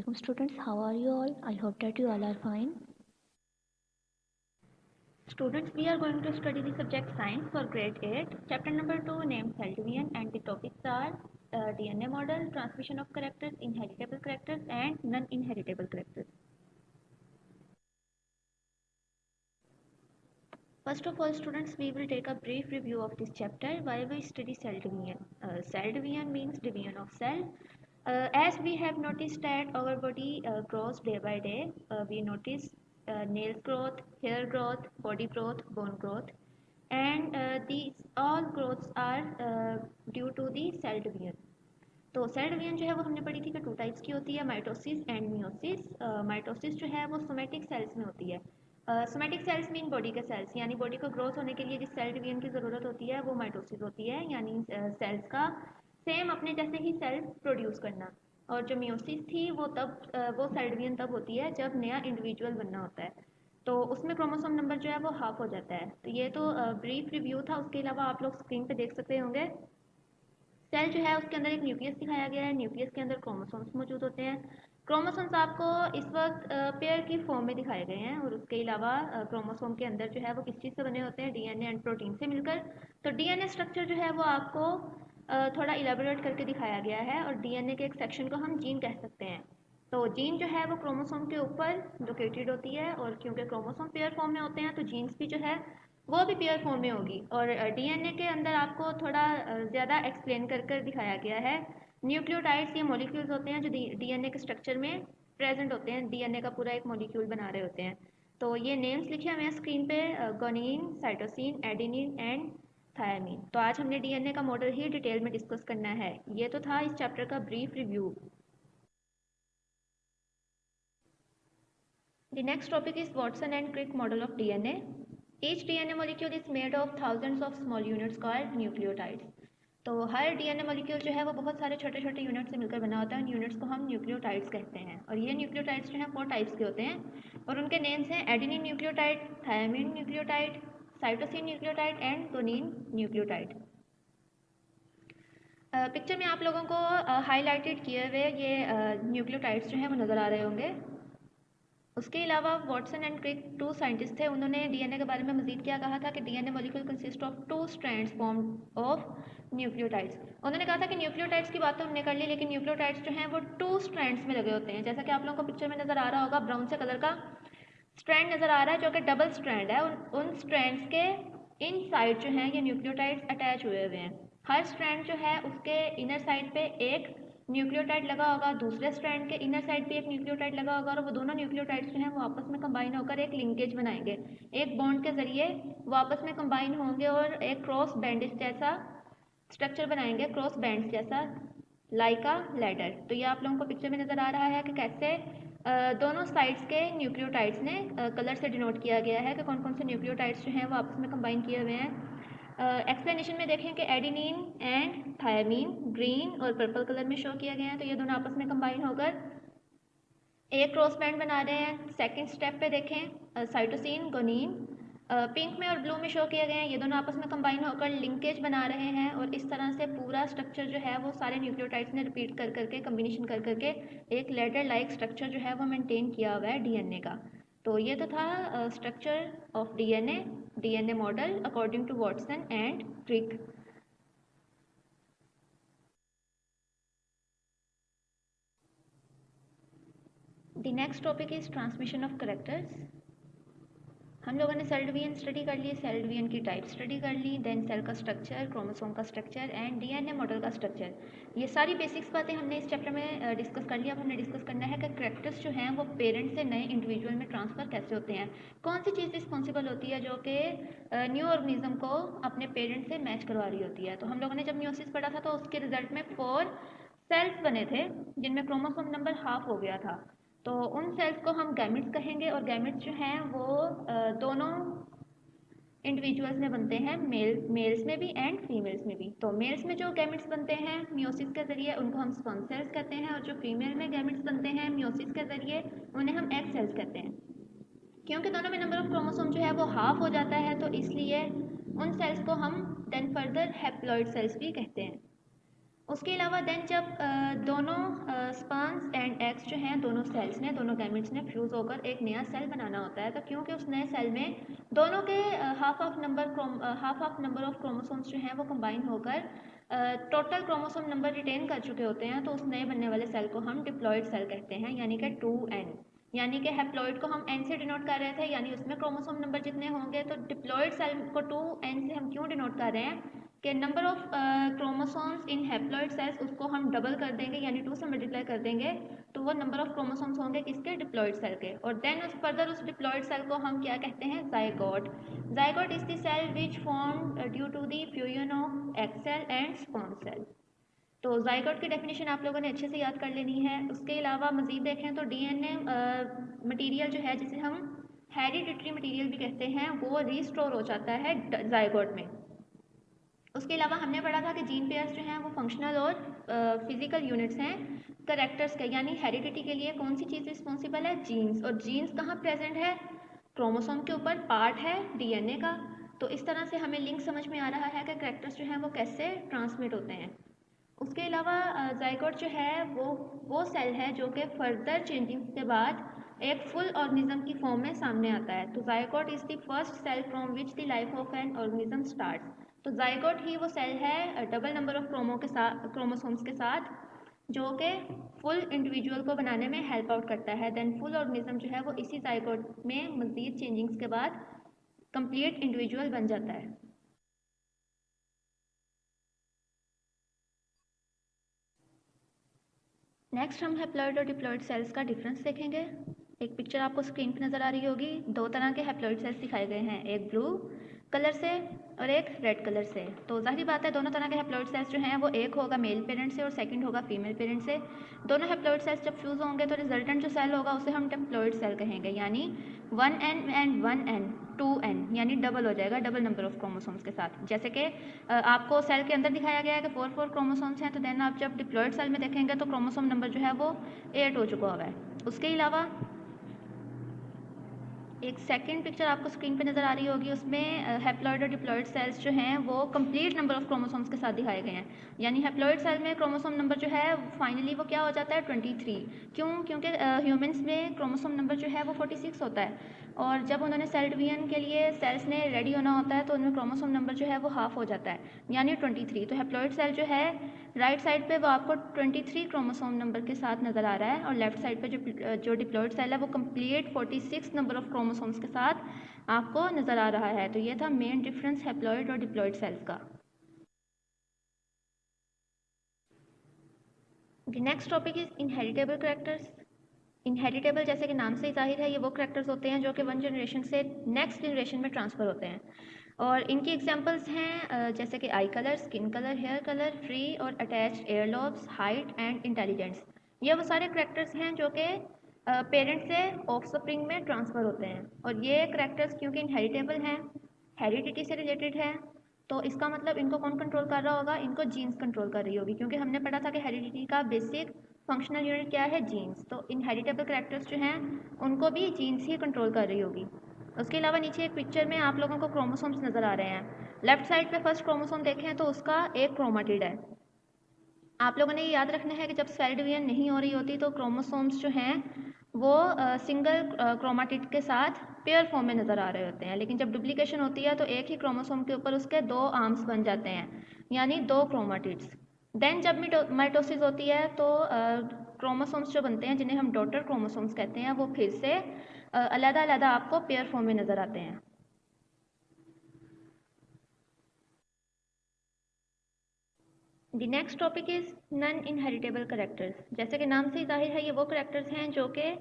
Assalamualaikum students, how are you all? I hope that you all are fine. Students, we are going to study the subject science for grade 8, chapter number 2 named cell division, and the topics are DNA model, transmission of characters, inheritable characters and non-inheritable characters. First of all students, we will take a brief review of this chapter. Why we study cell division? Cell division means division of cell. As we have noticed that our body grows day by day, we notice nail growth, hair growth, body growth, bone growth, and these all growths are due to the cell division. तो cell division जो है वो हमने पढ़ी थी कि 2 types की होती है, माइटोसिस एंड मियोसिस। माइटोसिस जो है वो सोमेटिक सेल्स में होती है। सोमेटिक सेल्स मीन बॉडी के सेल्स, यानी बॉडी को ग्रोथ होने के लिए जिस सेल डिवीजन की ज़रूरत होती है वो माइटोसिस होती है, यानी सेल्स का सेम अपने जैसे ही सेल्स प्रोड्यूस करना। और जो मियोसिस थी वो सेल डिवीजन तब होती है जब नया इंडिविजुअल बनना होता है, तो उसमें क्रोमोसोम नंबर जो है वो हाफ हो जाता है। तो ये तो ब्रीफ रिव्यू था। उसके अलावा आप लोग स्क्रीन पे देख सकते होंगे सेल जो है उसके अंदर एक न्यूक्लियस दिखाया गया है। न्यूक्लियस के अंदर क्रोमोसोम्स मौजूद होते हैं। क्रोमोसोम्स आपको इस वक्त पेयर की फॉर्म में दिखाए गए हैं। और उसके अलावा क्रोमोसोम के अंदर जो है वो किस चीज़ से बने होते हैं, डीएनए एंड प्रोटीन से मिलकर। तो डीएनए स्ट्रक्चर जो है वो आपको थोड़ा इलेबोरेट करके दिखाया गया है, और डीएनए के एक सेक्शन को हम जीन कह सकते हैं। तो जीन जो है वो क्रोमोसोम के ऊपर लोकेटेड होती है, और क्योंकि क्रोमोसोम पेयर फॉर्म में होते हैं तो जीन्स भी जो है वो भी पेयर फॉर्म में होगी। और डीएनए के अंदर आपको थोड़ा ज़्यादा एक्सप्लेन कर कर दिखाया गया है। न्यूक्लियोटाइड्स ये मॉलिक्यूल्स होते हैं जो डीएनए के स्ट्रक्चर में प्रेजेंट होते हैं, डीएनए का पूरा एक मॉलिक्यूल बना रहे होते हैं। तो ये नेम्स लिखे हुए हैं स्क्रीन पे, guanine, cytosine, adenine and thymine. तो आज हमने डीएनए का मॉडल ही डिटेल में डिस्कस करना है। ये तो था इस चैप्टर का brief review. The next topic is Watson and Crick model of DNA. Each DNA molecule is made of thousands of small units called nucleotides. तो हर डीएनए मॉलिक्यूल जो है वो बहुत सारे छोटे छोटे यूनिट से मिलकर बना होता है। उन यूनिट्स को हम न्यूक्लियोटाइड्स कहते हैं। और ये न्यूक्लियोटाइड्स जो हैं 4 टाइप्स के होते हैं, और उनके नेम्स हैं adenine nucleotide, thymine nucleotide, cytosine nucleotide and guanine nucleotide. Picture में आप लोगों को हाईलाइटेड किए हुए ये न्यूक्लियोटाइड्स जो हैं वो नज़र आ रहे होंगे। उसके अलावा वॉटसन एंड क्रिक 2 साइंटिस्ट थे। उन्होंने डीएनए के बारे में मजीद क्या कहा था कि DNA molecule consist of 2 strands form of nucleotides. उन्होंने कहा था कि न्यूक्लियोटाइड्स की बात तो हमने कर ली, लेकिन न्यूक्लियोटाइड्स जो हैं वो 2 स्ट्रैंड्स में लगे होते हैं। जैसा कि आप लोगों को पिक्चर में नज़र आ रहा होगा, ब्राउन से कलर का स्ट्रैंड नज़र आ रहा है जो कि डबल स्ट्रैंड है। उन स्ट्रैंड्स के इन साइड जो हैं ये न्यूक्लियोटाइड्स अटैच हुए हुए हैं। हर स्ट्रैंड जो है उसके इनर साइड पे एक न्यूक्लियोटाइड लगा होगा, दूसरे स्ट्रैंड के इनर साइड पे एक न्यूक्लियोटाइड लगा होगा, और वो दोनों न्यूक्लियोटाइड्स जो हैं वो आपस में कंबाइन होकर एक लिंकेज बनाएंगे। एक बॉन्ड के जरिए वो आपस में कंबाइन होंगे और एक क्रॉस बैंडेज जैसा स्ट्रक्चर बनाएंगे, क्रॉस बैंड जैसा, लाइक अ लैडर। तो ये आप लोगों को पिक्चर में नज़र आ रहा है कि कैसे दोनों साइड्स के न्यूक्लियोटाइड्स ने कलर से डिनोट किया गया है कि कौन कौन से न्यूक्लियोटाइड्स जो हैं वो आपस में कंबाइन किए हुए हैं। एक्सप्लेनेशन में देखें कि एडेनिन एंड थायमीन ग्रीन और पर्पल कलर में शो किया गया है, तो ये दोनों आपस में कंबाइन होकर एक क्रॉस बैंड बना रहे हैं। सेकंड स्टेप पे देखें साइटोसिन, गोनिन पिंक में और ब्लू में शो किए गए हैं, ये दोनों आपस में कंबाइन होकर लिंकेज बना रहे हैं। और इस तरह से पूरा स्ट्रक्चर जो है वो सारे न्यूक्लियोटाइड्स ने रिपीट कर करके कम्बिनेशन कर करके एक लेडर लाइक स्ट्रक्चर जो है वो मेंटेन किया हुआ है डीएनए का। तो ये तो था structure of DNA model according to Watson and Crick. The next topic is transmission of characters. हम लोगों ने सेल डिवीजन स्टडी कर ली, सेल डिवीजन की टाइप स्टडी कर ली, देन सेल का स्ट्रक्चर, क्रोमोसोम का स्ट्रक्चर एंड डीएनए मॉडल का स्ट्रक्चर। ये सारी बेसिक्स बातें हमने इस चैप्टर में डिस्कस कर लिया। अब हमने डिस्कस करना है कि कैरेक्टर्स जो हैं वो पेरेंट से नए इंडिविजुअल में ट्रांसफ़र कैसे होते हैं, कौन सी चीज़ रिस्पॉन्सिबल होती है जो कि न्यू ऑर्गेनिज्म को अपने पेरेंट से मैच करवा रही होती है। तो हम लोगों ने जब मियोसिस पढ़ा था तो उसके रिजल्ट में 4 सेल्स बने थे जिनमें क्रोमोसोम नंबर हाफ हो गया था। तो उन सेल्स को हम गैमेट्स कहेंगे, और गैमेट्स जो हैं वो दोनों इंडिविजुअल्स में बनते हैं, मेल्स में भी एंड फीमेल्स में भी। तो मेल्स में जो गैमेट्स बनते हैं मियोसिस के ज़रिए उनको हम स्पर्म सेल्स कहते हैं, और जो फीमेल में गैमेट्स बनते हैं मियोसिस के ज़रिए उन्हें हम एग सेल्स कहते हैं। क्योंकि दोनों में नंबर ऑफ क्रोमोसोम जो है वो हाफ हो जाता है, तो इसलिए उन सेल्स को हम देन फर्दर हैप्लॉइड सेल्स भी कहते हैं। उसके अलावा देन जब दोनों स्पर्म्स एंड एग्स जो हैं दोनों सेल्स ने दोनों गैमेट्स ने फ्यूज़ होकर एक नया सेल बनाना होता है, तो क्योंकि उस नए सेल में दोनों के half of number of chromosomes जो हैं वो कंबाइन होकर टोटल क्रोमोसोम नंबर रिटेन कर चुके होते हैं, तो उस नए बनने वाले सेल को हम डिप्लॉइड सेल कहते हैं, यानी कि 2n। यानी कि हैप्लॉइड को हम n से डिनोट कर रहे थे, यानी उसमें क्रोमोसोम नंबर जितने होंगे, तो डिप्लॉइड सेल को 2n से हम क्यों डिनोट कर रहे हैं कि number of chromosomes in haploid cells उसको हम डबल कर देंगे, यानी 2 से मल्टीप्लाई कर देंगे, तो वो नंबर ऑफ क्रोमोसोम्स होंगे किसके, डिप्लॉइड सेल के। और देन उस फर्दर उस डिप्लॉइड सेल को हम क्या कहते हैं, zygote. Zygote is the cell which form due to the fusion of egg cell and sperm cell. तो जाइगोट की डेफिनेशन आप लोगों ने अच्छे से याद कर लेनी है। उसके अलावा मजीद देखें तो डीएनए मटीरियल जो है, जिसे हम हेरिडिटरी मटीरियल भी कहते हैं, वो रिस्टोर हो जाता है जाइगोट में। उसके अलावा हमने पढ़ा था कि जीन पेयर्स जो हैं वो फंक्शनल और फिजिकल यूनिट्स हैं करेक्टर्स के, यानी हेरिडिटी के लिए कौन सी चीज़ रिस्पॉन्सिबल है, जीन्स। और जीन्स कहाँ प्रेजेंट है, क्रोमोसोम के ऊपर पार्ट है डीएनए का। तो इस तरह से हमें लिंक समझ में आ रहा है कि करेक्टर्स जो हैं वो कैसे ट्रांसमिट होते हैं। उसके अलावा जाइगोट जो है वो सेल है जो कि फर्दर चेंजिंग के बाद एक फुल ऑर्गेनिज्म की फॉर्म में सामने आता है। तो zygote is the first cell from which the life of an organism starts. तो जाइगोट ही वो सेल है डबल नंबर ऑफ क्रोमोसोम्स के साथ, जो कि फुल इंडिविजुअल को बनाने में हेल्प आउट करता है। देन फुल ऑर्गेनिज्म जो है वो इसी जाइगोट में मजीद चेंजिंग्स के बाद कंप्लीट इंडिविजुअल बन जाता है। नेक्स्ट हम हैप्लॉइड और डिप्लॉइड सेल्स का डिफरेंस देखेंगे। एक पिक्चर आपको स्क्रीन पर नज़र आ रही होगी। दो तरह के हैप्लॉइड सेल्स दिखाए गए हैं, एक ब्लू कलर से और एक रेड कलर से। तो जाहिर बात है दोनों तरह के हैप्लॉइड सेल्स जो हैं वो एक होगा मेल पेरेंट से और सेकंड होगा फीमेल पेरेंट से। दोनों हैप्लॉइड सेल्स जब फ्यूज़ होंगे तो रिजल्टेंट जो सेल होगा उसे हम डिप्लॉइड सेल कहेंगे, यानी 1n एंड 1n 2n, यानी डबल हो जाएगा, डबल नंबर ऑफ क्रोमोसोम्स के साथ। जैसे कि आपको सेल के अंदर दिखाया गया है कि 4 क्रोमोसोम्स हैं, तो देन आप जब डिप्लॉइड सेल में देखेंगे तो क्रोमोसोम नंबर जो है वो 8 हो चुका हुआ है। उसके अलावा एक सेकंड पिक्चर आपको स्क्रीन पे नज़र आ रही होगी, उसमें हैप्लॉइड और डिप्लॉइड सेल्स जो हैं वो कंप्लीट नंबर ऑफ क्रोमोसोम्स के साथ दिखाए गए हैं। यानी हैप्लॉइड सेल में क्रोमोसोम नंबर जो है फाइनली वो क्या हो जाता है, 23। क्योंकि ह्यूमंस में क्रोमोसोम नंबर जो है वो 46 होता है, और जब उन्होंने सेल डिवीजन के लिए सेल्स ने रेडी होना होता है तो उनमें क्रोमोसोम नंबर जो है वो हाफ हो जाता है, यानी 23। तो हैप्लॉइड सेल जो है राइट साइड पे वो आपको 23 क्रोमोसोम नंबर के साथ नज़र आ रहा है, और लेफ्ट साइड पे जो डिप्लॉइड सेल है वो कंप्लीट 46 नंबर ऑफ क्रोमोसोम्स के साथ आपको नज़र आ रहा है। तो ये था मेन डिफरेंस हैप्लॉइड और डिप्लॉइड सेल्स का। The next topic is inheritable characters. Inheritable जैसे कि नाम से ही जाहिर है, ये वो करेक्टर्स होते हैं जो कि वन जनरेशन से नेक्स्ट जनरेशन में ट्रांसफ़र होते हैं, और इनकी एग्जांपल्स हैं जैसे कि eye colour, skin colour, hair colour, free और attached ear lobes, height and intelligence. ये वो सारे करेक्टर्स हैं जो कि पेरेंट से ऑफस्प्रिंग में ट्रांसफ़र होते हैं, और ये करेक्टर्स क्योंकि इनहेरिटेबल हैं, हेरिडिटी से रिलेटेड है, तो इसका मतलब इनको कौन कंट्रोल कर रहा होगा, इनको जीन्स कंट्रोल कर रही होगी, क्योंकि हमने पढ़ा था कि हेरिडिटी का बेसिक फंक्शनल यूनिट क्या है, जीन्स। तो इनहेरिटेबल करेक्टर्स जो हैं उनको भी जीन्स ही कंट्रोल कर रही होगी। उसके अलावा नीचे एक पिक्चर में आप लोगों को क्रोमोसोम्स नज़र आ रहे हैं। लेफ्ट साइड पे फर्स्ट क्रोमोसोम देखें तो उसका एक क्रोमाटिड है। आप लोगों ने ये याद रखना है कि जब सेल डिवीजन नहीं हो रही होती तो क्रोमोसोम्स जो हैं वो सिंगल क्रोमाटिड के साथ पेयर फॉर्म में नज़र आ रहे होते हैं, लेकिन जब डुप्लीकेशन होती है तो एक ही क्रोमोसोम के ऊपर उसके दो आर्म्स बन जाते हैं, यानी दो क्रोमाटिड्स। देन जब माइटोसिस होती है तो क्रोमोसोम्स जो बनते हैं जिन्हें हम डॉटर क्रोमोसोम्स कहते हैं, वो फिर से अलग अलग आपको पेयर फॉर्म में नज़र आते हैं। The next topic is non inheritable characters. जैसे कि नाम से ही जाहिर है, ये वो करेक्टर्स हैं जो कि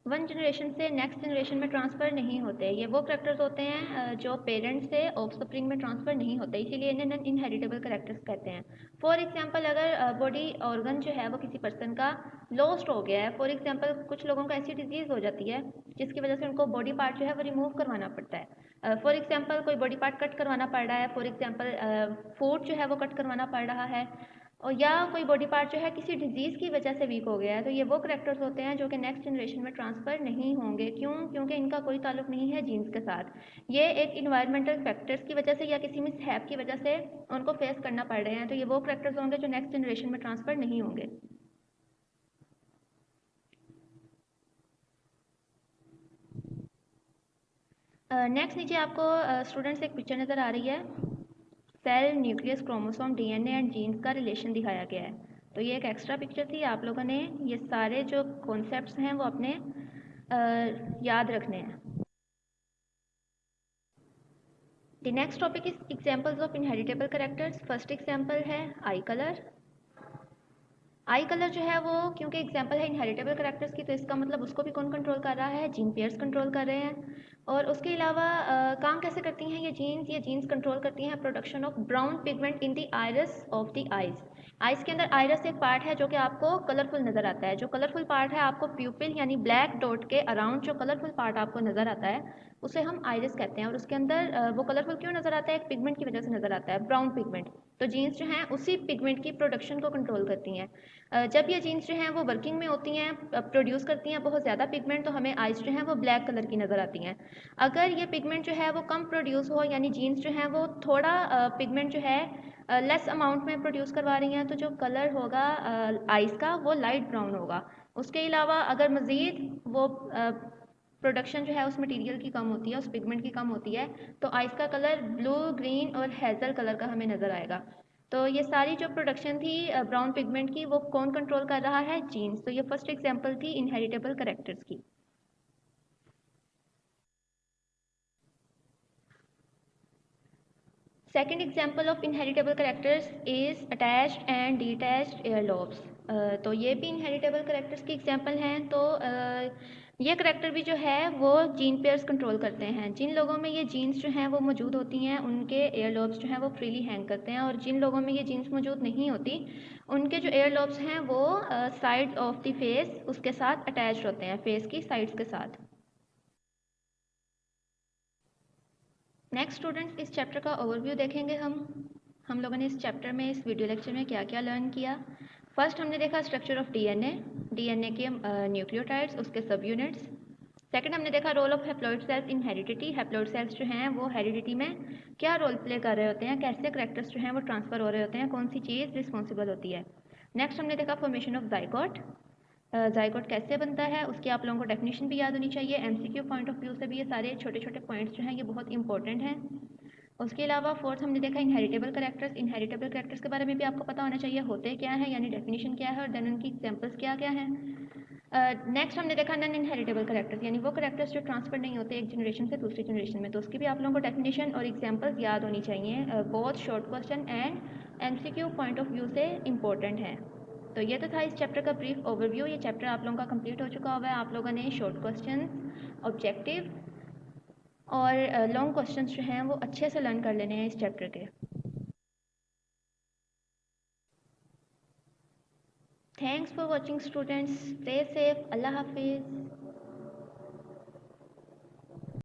वन जनरेशन से नेक्स्ट जनरेशन में ट्रांसफ़र नहीं होते। ये वो करेक्टर्स होते हैं जो पेरेंट्स से ऑफस्प्रिंग में ट्रांसफ़र नहीं होते, इसीलिए इन्हें नॉन इनहेरिटेबल करेक्टर्स कहते हैं। फॉर एग्जांपल अगर बॉडी ऑर्गन जो है वो किसी पर्सन का लॉस्ट हो गया है, फॉर एग्जांपल कुछ लोगों को ऐसी डिजीज़ हो जाती है जिसकी वजह से उनको बॉडी पार्ट जो है वो रिमूव करवाना पड़ता है। फॉर एग्जांपल कोई बॉडी पार्ट कट करवाना पड़ रहा है, फॉर एग्जांपल फूड जो है वो कट करवाना पड़ रहा है, और या कोई बॉडी पार्ट जो है किसी डिजीज़ की वजह से वीक हो गया है, तो ये वो करैक्टर्स होते हैं जो कि नेक्स्ट जनरेशन में ट्रांसफ़र नहीं होंगे। क्यों? क्योंकि इनका कोई ताल्लुक नहीं है जीन्स के साथ। ये एक इन्वायरमेंटल फैक्टर्स की वजह से या किसी मिसहैप की वजह से उनको फेस करना पड़ रहे हैं, तो ये वो करैक्टर्स होंगे जो नेक्स्ट जनरेशन में ट्रांसफ़र नहीं होंगे। नेक्स्ट नीचे आपको स्टूडेंट्स एक पिक्चर नज़र आ रही है। Cell, nucleus, chromosome, DNA and genes का रिलेशन दिखाया गया है। तो ये एक एक्स्ट्रा पिक्चर थी, आप लोगों ने ये सारे जो कॉन्सेप्ट्स हैं वो अपने याद रखने हैं। The next topic is examples of inheritable characters. First example है आई कलर। आई कलर जो है वो क्योंकि एग्जांपल है इनहेरिटेबल कैरेक्टर्स की, तो इसका मतलब उसको भी कौन कंट्रोल कर रहा है? जीन पेयर्स कंट्रोल कर रहे हैं। और उसके अलावा काम कैसे करती हैं ये जीन्स कंट्रोल करती हैं production of brown pigment in the iris of the eyes. Eyes के अंदर आइरिस एक पार्ट है जो कि आपको कलरफुल नज़र आता है। जो कलरफुल पार्ट है आपको प्यूपिल यानी ब्लैक डॉट के अराउंड जो कलरफुल पार्ट आपको नज़र आता है उसे हम आइरिस कहते हैं। और उसके अंदर वो कलरफुल क्यों नज़र आता है? एक पिगमेंट की वजह से नज़र आता है, ब्राउन पिगमेंट। तो जीन्स जो हैं उसी पिगमेंट की प्रोडक्शन को कंट्रोल करती हैं। जब ये जीन्स जो हैं वो वर्किंग में होती हैं, प्रोड्यूस करती हैं बहुत ज़्यादा पिगमेंट, तो हमें आइज जो हैं वो ब्लैक कलर की नज़र आती हैं। अगर ये पिगमेंट जो है वो कम प्रोड्यूस हो यानी जीन्स जो हैं वो थोड़ा पिगमेंट जो है लेस अमाउंट में प्रोड्यूस करवा रही हैं, तो जो कलर होगा आइस का वो लाइट ब्राउन होगा। उसके अलावा अगर मज़ीद वो प्रोडक्शन जो है उस मटेरियल की कम होती है, उस पिगमेंट की कम होती है, तो आइस का कलर ब्लू, ग्रीन और हेज़ल कलर का हमें नज़र आएगा। तो ये सारी जो प्रोडक्शन थी ब्राउन पिगमेंट की वो कौन कंट्रोल कर रहा है? जीन्स। तो ये फर्स्ट एग्जांपल थी इनहेरिटेबल कैरेक्टर्स की। Second example of inheritable characters is attached and detached earlobes। तो ये भी inheritable characters की example हैं। तो ये करेक्टर भी जो है वो जीन पेयर्स कंट्रोल करते हैं। जिन लोगों में ये जीन्स जो हैं वो मौजूद होती हैं उनके एयरलॉब्स जो हैं वो फ्रीली हैंग करते हैं, और जिन लोगों में ये जीन्स मौजूद नहीं होती उनके जो एयरलॉब्स हैं वो साइड ऑफ द फेस उसके साथ अटैच्ड होते हैं, फेस की साइड्स के साथ। नेक्स्ट स्टूडेंट्स इस चैप्टर का ओवरव्यू देखेंगे हम लोगों ने इस चैप्टर में, इस वीडियो लेक्चर में क्या क्या लर्न किया। फर्स्ट हमने देखा स्ट्रक्चर ऑफ डीएनए, डीएनए के न्यूक्लियोटाइड्स, उसके सब यूनिट्स। सेकंड हमने देखा role of haploid cells in heredity. Haploid cells जो हैं वो हेरिडिटी में क्या रोल प्ले कर रहे होते हैं, कैसे करैक्टर्स जो हैं वो ट्रांसफ़र हो रहे होते हैं, कौन सी चीज़ रिस्पॉन्सिबल होती है। नेक्स्ट हमने देखा फॉर्मेशन ऑफ जाइगोट। जाइगोट कैसे बनता है उसकी आप लोगों को डेफिनेशन भी याद होनी चाहिए। एमसीक्यू पॉइंट ऑफ व्यू से भी ये सारे छोटे छोटे पॉइंट्स जो हैं ये बहुत इंपॉर्टेंट हैं। उसके अलावा फोर्थ हमने देखा इनहेरिटेबल कैरेक्टर्स। इनहेरिटेबल कैरेक्टर्स के बारे में भी आपको पता होना चाहिए होते क्या है, यानी डेफिनेशन क्या है और देन उनकी एग्जांपल्स क्या क्या हैं। नेक्स्ट हमने देखा नॉन इनहेरिटेबल कैरेक्टर्स, यानी वो कैरेक्टर्स जो ट्रांसफर नहीं होते एक जनरेशन से दूसरी जनरेशन में, तो उसकी भी आप लोगों को डेफिनेशन और एग्जांपल्स याद होनी चाहिए। बहुत short question and MCQ point of view से इंपॉर्टेंट है। तो ये तो था इस चैप्टर का ब्रीफ ओवरव्यू। ये चैप्टर आप लोगों का कंप्लीट हो चुका हुआ है। आप लोगों ने शॉर्ट क्वेश्चन, ऑब्जेक्टिव और लॉन्ग क्वेश्चंस जो हैं वो अच्छे से लर्न कर लेने हैं इस चैप्टर के। Thanks for watching students, stay safe, अल्लाह हाफिज़।